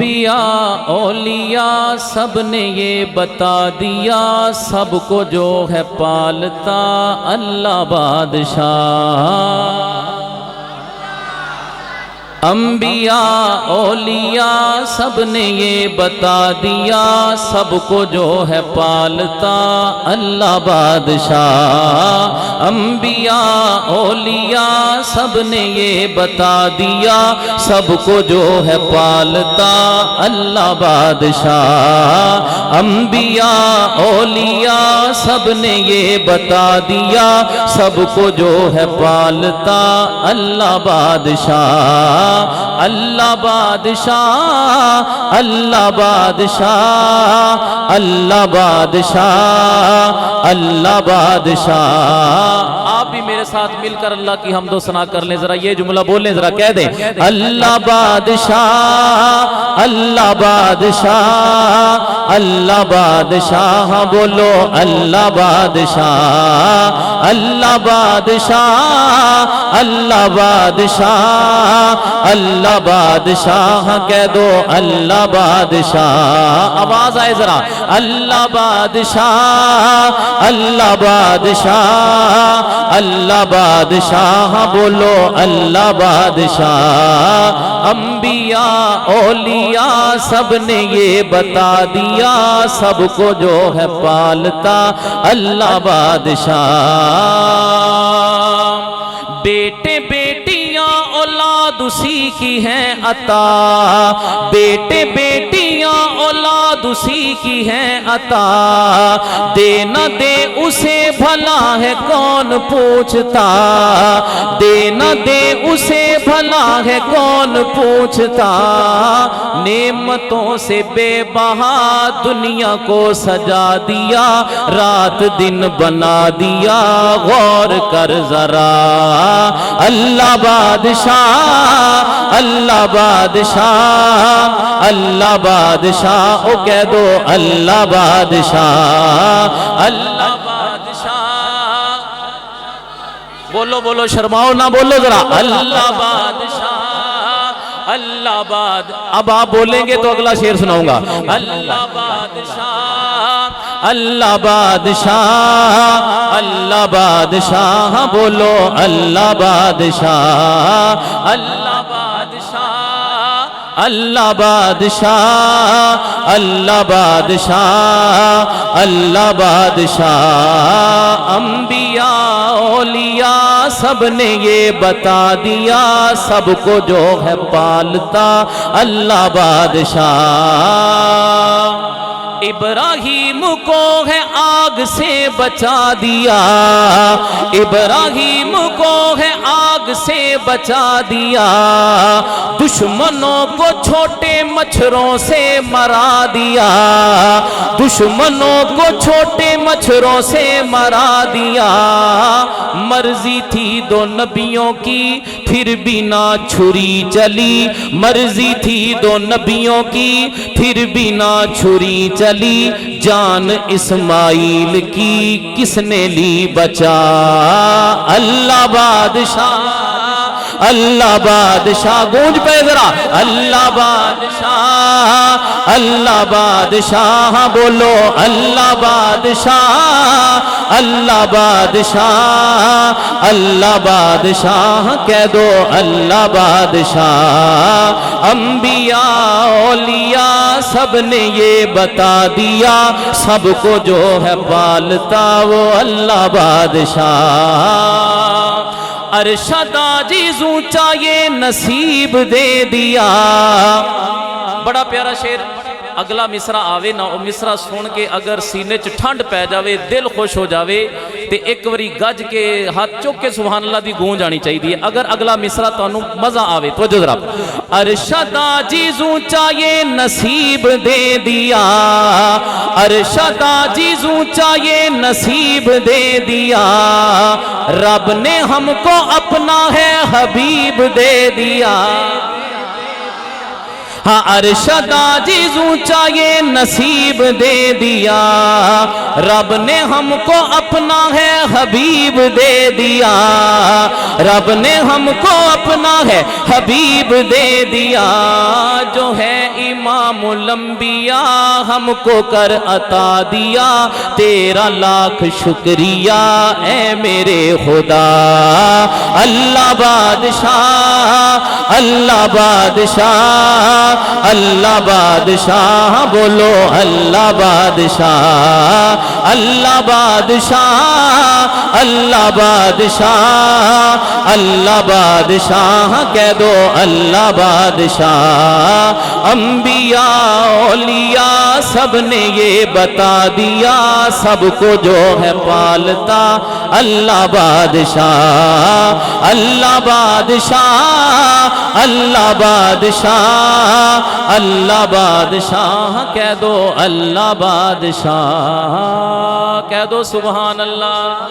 انبیاء اولیاء سب نے یہ بتا دیا، سب کو جو ہے پالتا اللہ بادشاہ۔ انبیاء اولیاء سب نے یہ بتا دیا، سب کو جو ہے پالتا اللہ بادشاہ۔ انبیاء اولیاء سب نے یہ بتا دیا، سب کو جو ہے پالتا اللہ بادشاہ۔ انبیاء اولیاء سب نے یہ بتا دیا، سب کو جو ہے پالتا اللہ بادشاہ۔ اللہ بادشاہ اللہ بادشاہ اللہ بادشاہ اللہ بادشاہ۔ آپ بھی میرے ساتھ مل کر اللہ کی حمد و ثنا کر لیں، ذرا یہ جملہ بول لیں، ذرا کہہ دیں اللہ بادشاہ اللہ بادشاہ اللہ بادشاہ۔ بولو اللہ بادشاہ اللہ بادشاہ اللہ بادشاہ اللہ بادشاہ۔ کہہ دو اللہ بادشاہ، آواز آئے ذرا، اللہ بادشاہ اللہ بادشاہ اللہ بادشاہ۔ بولو اللہ بادشاہ۔ انبیاء اولیاء سب نے یہ بتا دیا، سب کو جو ہے پالتا اللہ بادشاہ۔ بیٹے بیٹیاں اولاد اسی کی ہیں عطا، بیٹے بیٹیاں اولاد اسی کی ہیں عطا، دے نہ دے اسے بھلا ہے کون پوچھتا، دے نہ دے اسے بھلا ہے کون پوچھتا، نعمتوں سے بے بہا دنیا کو سجا دیا، رات دن بنا دیا، غور کر ذرا اللہ بادشاہ اللہ بادشاہ اللہ بادشاہ۔ او کہہ دو اللہ بادشاہ اللہ بادشاہ۔ بولو بولو، شرماؤ نہ، بولو ذرا اللہ بادشاہ اللہ اب آپ بولیں گے تو اگلا شعر سناؤں گا۔ اللہ بادشاہ اللہ بادشاہ اللہ بادشاہ۔ بولو اللہ بادشاہ اللہ بادشاہ اللہ بادشاہ اللہ بادشاہ اللہ بادشاہ۔ انبیاء اولیاء سب نے یہ بتا دیا، سب کو جو ہے پالتا اللہ بادشاہ۔ ابراہیم کو ہے آگ سے بچا دیا، ابراہیم کو ہے آگ سے بچا دیا، دشمنوں کو چھوٹے مچھروں سے مرا دیا، دشمنوں کو چھوٹے مچھروں سے مرا دیا، مرضی تھی دو نبیوں کی پھر بھی نہ چھری چلی، مرضی تھی دو نبیوں کی پھر بھی نہ چھری چلی، جان اسماعیل کی کس نے لی بچا اللہ بادشاہ اللہ بادشاہ۔ گونج پہ ذرا اللہ بادشاہ اللہ بادشاہ۔ بولو اللہ بادشاہ اللہ بادشاہ اللہ بادشاہ۔ کہہ دو اللہ بادشاہ۔ انبیاء اولیاء سب نے یہ بتا دیا، سب کو جو ہے پالتا وہ اللہ بادشاہ۔ ارشد عاجز اونچا یہ نصیب دے دیا۔ بڑا پیارا شعر، اگلا مصرع آوے نہ، مصرع سن کے اگر سینے چ ٹھنڈ پہ جاوے، دل خوش ہو جاوے تے ایک واری گج کے ہاتھ چک کے سبحان اللہ دی گونج آنی چاہیے اگر اگلا مصرع تانوں مزہ آوے۔ توجہ ذرا، ارشد عاجز اونچا یہ نصیب دے دیا، ارشد عاجز اونچا یہ نصیب دے دیا، رب نے ہم کو اپنا ہے حبیب دے دیا، ہاں ارشد عاجز اونچا یہ نصیب دے دیا، رب نے ہم کو اپنا ہے حبیب دے دیا، رب نے ہم کو اپنا ہے حبیب دے دیا، جو ہے امام الانبیاء ہم کو کر عطا دیا، تیرا لاکھ شکریہ اے میرے خدا۔ اللہ بادشاہ، اللہ بادشاہ، اللہ بادشاہ، بولو اللہ بادشاہ، اللہ بادشاہ، اللہ بادشاہ، اللہ بادشاہ، کہہ دو اللہ بادشاہ۔ انبیاء اولیاء سب نے یہ بتا دیا، سب کو جو ہے پالتا اللہ بادشاہ، اللہ بادشاہ، اللہ بادشاہ، اللہ بادشاہ، کہہ دو اللہ بادشاہ، کہہ دو سبحان اللہ۔